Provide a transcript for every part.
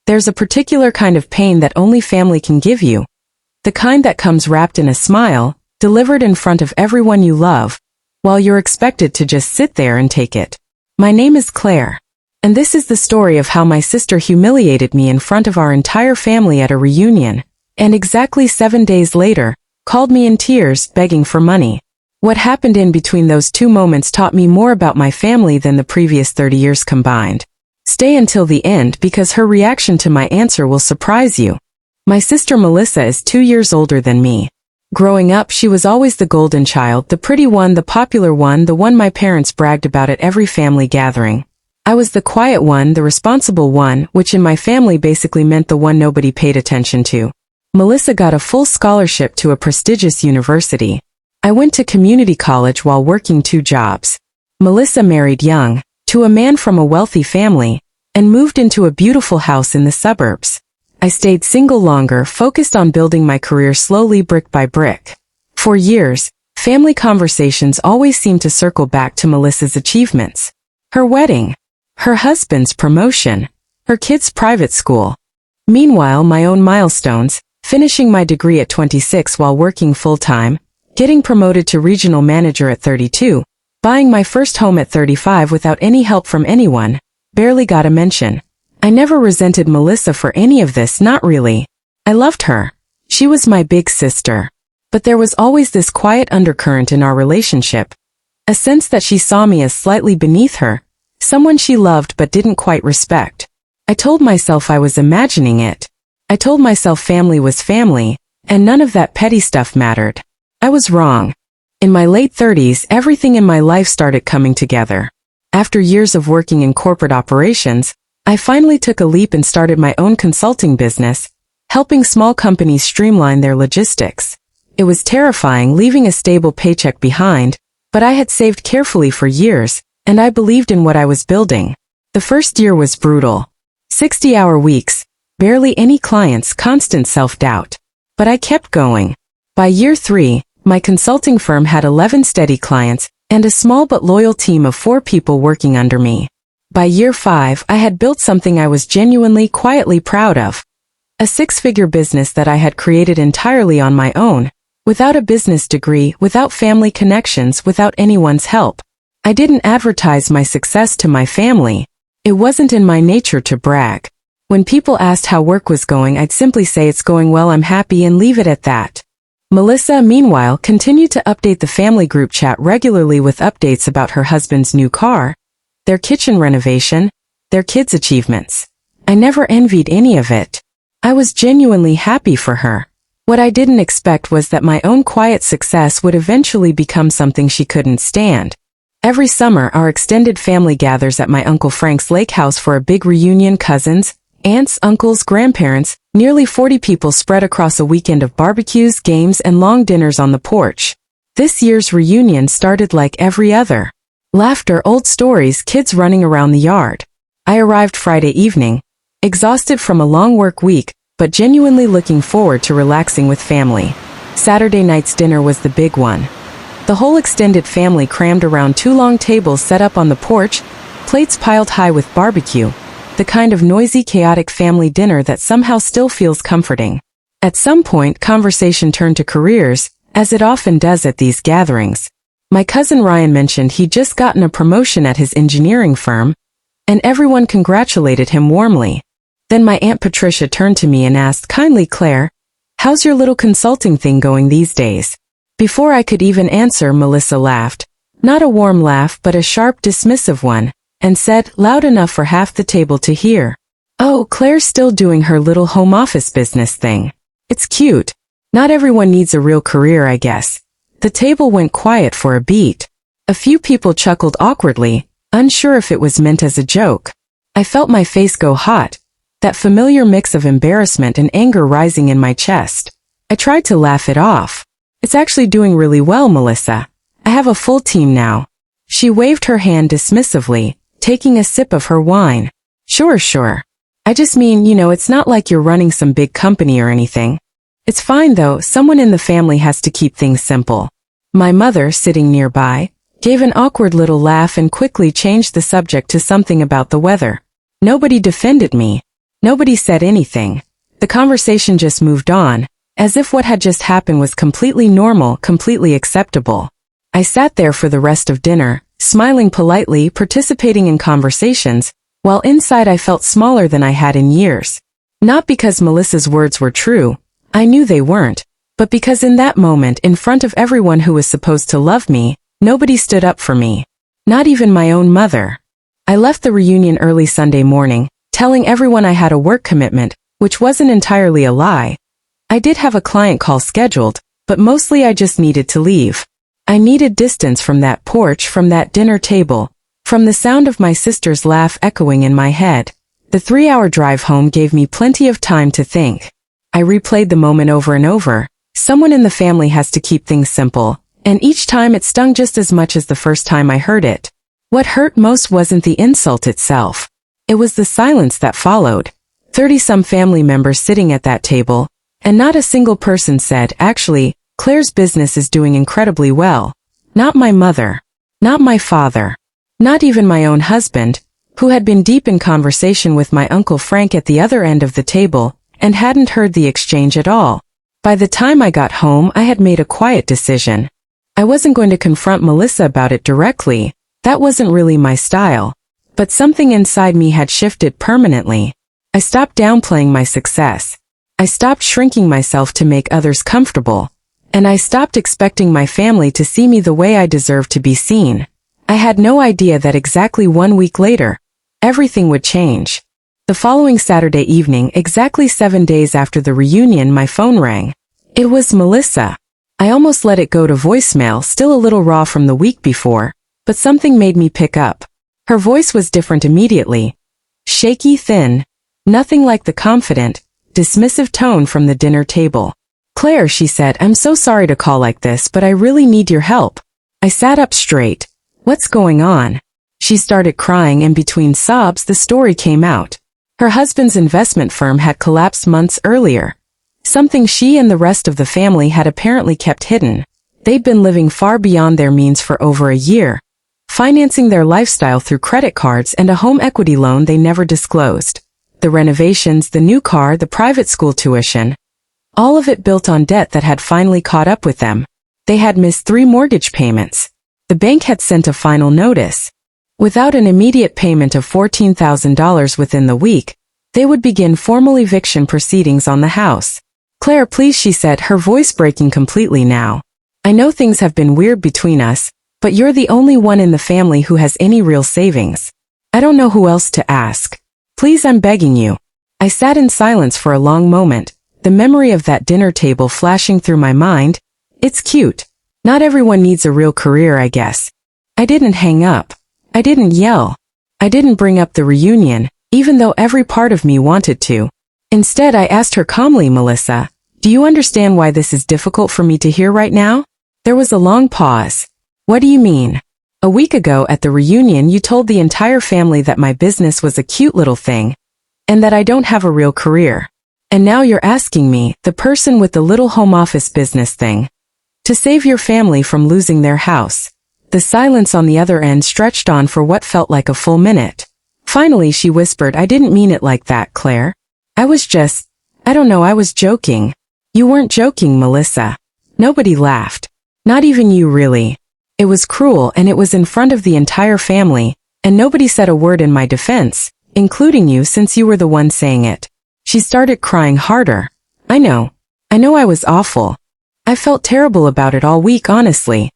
There's a particular kind of pain that only family can give you. The kind that comes wrapped in a smile, delivered in front of everyone you love, while you're expected to just sit there and take it. My name is Claire. And this is the story of how my sister humiliated me in front of our entire family at a reunion, and exactly 7 days later, called me in tears, begging for money. What happened in between those two moments taught me more about my family than the previous 30 years combined. Stay until the end because her reaction to my answer will surprise you. My sister Melissa is 2 years older than me. Growing up, she was always the golden child, the pretty one, the popular one, the one my parents bragged about at every family gathering. I was the quiet one, the responsible one, which in my family basically meant the one nobody paid attention to. Melissa got a full scholarship to a prestigious university. I went to community college while working 2 jobs. Melissa married young, to a man from a wealthy family, and moved into a beautiful house in the suburbs. I stayed single longer, focused on building my career slowly brick by brick. For years, family conversations always seemed to circle back to Melissa's achievements. Her wedding. Her husband's promotion, her kids' private school. Meanwhile, my own milestones, finishing my degree at 26 while working full-time, getting promoted to regional manager at 32, buying my first home at 35 without any help from anyone, barely got a mention. I never resented Melissa for any of this, not really. I loved her. She was my big sister. But there was always this quiet undercurrent in our relationship. A sense that she saw me as slightly beneath her, someone she loved but didn't quite respect. I told myself I was imagining it. I told myself family was family, and none of that petty stuff mattered. I was wrong. In my late 30s, everything in my life started coming together. After years of working in corporate operations, I finally took a leap and started my own consulting business, helping small companies streamline their logistics. It was terrifying leaving a stable paycheck behind, but I had saved carefully for years, and I believed in what I was building. The first year was brutal. 60-hour weeks, barely any clients, constant self-doubt. But I kept going. By year 3, my consulting firm had 11 steady clients, and a small but loyal team of 4 people working under me. By year 5, I had built something I was genuinely, quietly proud of. A 6-figure business that I had created entirely on my own, without a business degree, without family connections, without anyone's help. I didn't advertise my success to my family. It wasn't in my nature to brag. When people asked how work was going, I'd simply say it's going well, I'm happy, and leave it at that. Melissa, meanwhile, continued to update the family group chat regularly with updates about her husband's new car, their kitchen renovation, their kids' achievements. I never envied any of it. I was genuinely happy for her. What I didn't expect was that my own quiet success would eventually become something she couldn't stand. Every summer, our extended family gathers at my Uncle Frank's lake house for a big reunion. Cousins, aunts, uncles, grandparents, nearly 40 people spread across a weekend of barbecues, games, and long dinners on the porch. This year's reunion started like every other. Laughter, old stories, kids running around the yard. I arrived Friday evening, exhausted from a long work week, but genuinely looking forward to relaxing with family. Saturday night's dinner was the big one. The whole extended family crammed around 2 long tables set up on the porch, plates piled high with barbecue, the kind of noisy, chaotic family dinner that somehow still feels comforting. At some point, conversation turned to careers, as it often does at these gatherings. My cousin Ryan mentioned he'd just gotten a promotion at his engineering firm, and everyone congratulated him warmly. Then my Aunt Patricia turned to me and asked kindly, Claire, how's your little consulting thing going these days? Before I could even answer, Melissa laughed. Not a warm laugh, but a sharp, dismissive one, and said, loud enough for half the table to hear, oh, Claire's still doing her little home office business thing. It's cute. Not everyone needs a real career, I guess. The table went quiet for a beat. A few people chuckled awkwardly, unsure if it was meant as a joke. I felt my face go hot, that familiar mix of embarrassment and anger rising in my chest. I tried to laugh it off. It's actually doing really well, Melissa. I have a full team now. She waved her hand dismissively, taking a sip of her wine. Sure. I just mean, it's not like you're running some big company or anything. It's fine though, someone in the family has to keep things simple. My mother, sitting nearby, gave an awkward little laugh and quickly changed the subject to something about the weather. Nobody defended me. Nobody said anything. The conversation just moved on, as if what had just happened was completely normal, completely acceptable. I sat there for the rest of dinner, smiling politely, participating in conversations, while inside I felt smaller than I had in years. Not because Melissa's words were true, I knew they weren't, but because in that moment, in front of everyone who was supposed to love me, nobody stood up for me. Not even my own mother. I left the reunion early Sunday morning, telling everyone I had a work commitment, which wasn't entirely a lie. I did have a client call scheduled, but mostly I just needed to leave. I needed distance from that porch, from that dinner table, from the sound of my sister's laugh echoing in my head. The 3-hour drive home gave me plenty of time to think. I replayed the moment over and over. Someone in the family has to keep things simple, and each time it stung just as much as the first time I heard it. What hurt most wasn't the insult itself. It was the silence that followed. 30-some family members sitting at that table, and not a single person said, "Actually, Claire's business is doing incredibly well." Not my mother. Not my father. Not even my own husband, who had been deep in conversation with my Uncle Frank at the other end of the table, and hadn't heard the exchange at all. By the time I got home, I had made a quiet decision. I wasn't going to confront Melissa about it directly. That wasn't really my style. But something inside me had shifted permanently. I stopped downplaying my success. I stopped shrinking myself to make others comfortable. And I stopped expecting my family to see me the way I deserved to be seen. I had no idea that exactly 1 week later, everything would change. The following Saturday evening, exactly 7 days after the reunion, my phone rang. It was Melissa. I almost let it go to voicemail, still a little raw from the week before, but something made me pick up. Her voice was different immediately. Shaky, thin. Nothing like the confident, dismissive tone from the dinner table. "Claire," she said, "I'm so sorry to call like this, but I really need your help." I sat up straight. "What's going on?" She started crying, and between sobs the story came out. Her husband's investment firm had collapsed months earlier. Something she and the rest of the family had apparently kept hidden. They'd been living far beyond their means for over a year, financing their lifestyle through credit cards and a home equity loan they never disclosed. The renovations, the new car, the private school tuition, all of it built on debt that had finally caught up with them. They had missed 3 mortgage payments. The bank had sent a final notice. Without an immediate payment of $14,000 within the week, they would begin formal eviction proceedings on the house. "Claire, please," she said, her voice breaking completely now. "I know things have been weird between us, but you're the only one in the family who has any real savings. I don't know who else to ask. Please, I'm begging you." I sat in silence for a long moment, the memory of that dinner table flashing through my mind. It's cute. Not everyone needs a real career, I guess. I didn't hang up. I didn't yell. I didn't bring up the reunion, even though every part of me wanted to. Instead, I asked her calmly, "Melissa, do you understand why this is difficult for me to hear right now?" There was a long pause. "What do you mean?" "A week ago at the reunion you told the entire family that my business was a cute little thing, and that I don't have a real career. And now you're asking me, the person with the little home office business thing, to save your family from losing their house." The silence on the other end stretched on for what felt like a full minute. Finally she whispered, "I didn't mean it like that, Claire. I was I was joking." "You weren't joking, Melissa." Nobody laughed. Not even you, really. It was cruel, and it was in front of the entire family, and nobody said a word in my defense, including you, since you were the one saying it. She started crying harder. I know I was awful. I felt terrible about it all week, honestly.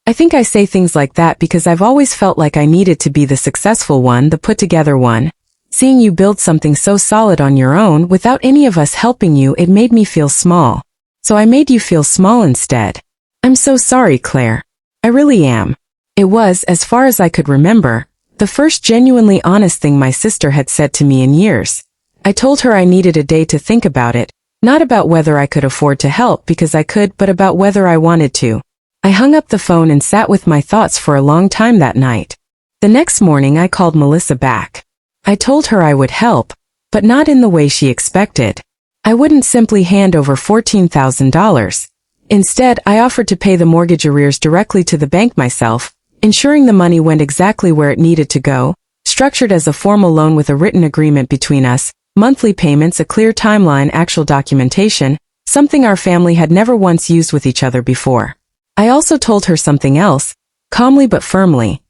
I think I say things like that because I've always felt like I needed to be the successful one, the put-together one. Seeing you build something so solid on your own without any of us helping you, it made me feel small. So I made you feel small instead. I'm so sorry, Claire. I really am." It was, as far as I could remember, the first genuinely honest thing my sister had said to me in years. I told her I needed a day to think about it, not about whether I could afford to help because I could, but about whether I wanted to. I hung up the phone and sat with my thoughts for a long time that night. The next morning I called Melissa back. I told her I would help, but not in the way she expected. I wouldn't simply hand over $14,000. Instead, I offered to pay the mortgage arrears directly to the bank myself, ensuring the money went exactly where it needed to go, structured as a formal loan with a written agreement between us, monthly payments, a clear timeline, actual documentation, something our family had never once used with each other before. I also told her something else, calmly but firmly.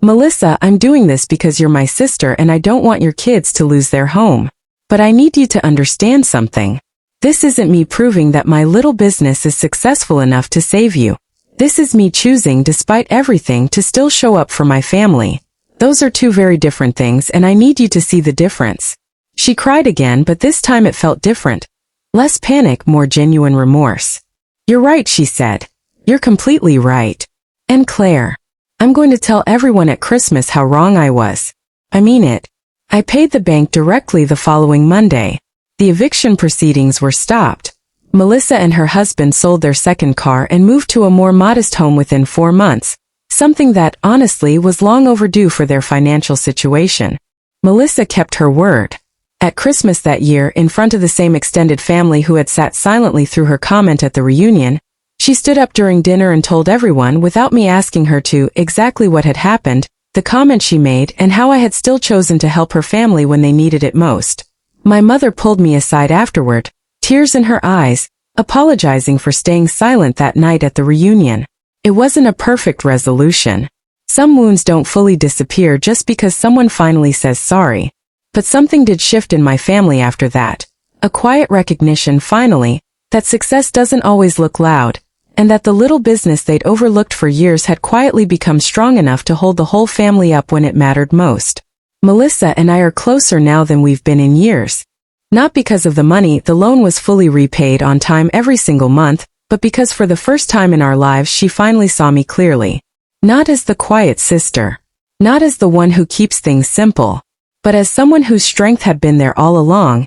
Melissa, I'm doing this because you're my sister and I don't want your kids to lose their home. But I need you to understand something. This isn't me proving that my little business is successful enough to save you. This is me choosing, despite everything, to still show up for my family. Those are two very different things and I need you to see the difference. She cried again, but this time it felt different. Less panic, more genuine remorse. You're right, she said. You're completely right. And Claire, I'm going to tell everyone at Christmas how wrong I was. I mean it. I paid the bank directly the following Monday. The eviction proceedings were stopped. Melissa and her husband sold their second car and moved to a more modest home within 4 months, something that, honestly, was long overdue for their financial situation. Melissa kept her word. At Christmas that year, in front of the same extended family who had sat silently through her comment at the reunion, she stood up during dinner and told everyone, without me asking her to, exactly what had happened, the comment she made, and how I had still chosen to help her family when they needed it most. My mother pulled me aside afterward, tears in her eyes, apologizing for staying silent that night at the reunion. It wasn't a perfect resolution. Some wounds don't fully disappear just because someone finally says sorry. But something did shift in my family after that. A quiet recognition, finally, that success doesn't always look loud, and that the little business they'd overlooked for years had quietly become strong enough to hold the whole family up when it mattered most. Melissa and I are closer now than we've been in years. Not because of the money, the loan was fully repaid on time every single month, but because for the first time in our lives she finally saw me clearly. Not as the quiet sister. Not as the one who keeps things simple. But as someone whose strength had been there all along,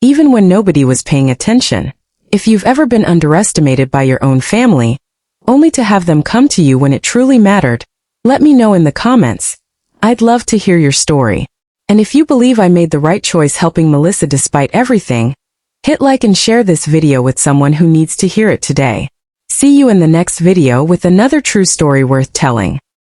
even when nobody was paying attention. If you've ever been underestimated by your own family, only to have them come to you when it truly mattered, let me know in the comments. I'd love to hear your story. And if you believe I made the right choice helping Melissa despite everything, hit like and share this video with someone who needs to hear it today. See you in the next video with another true story worth telling.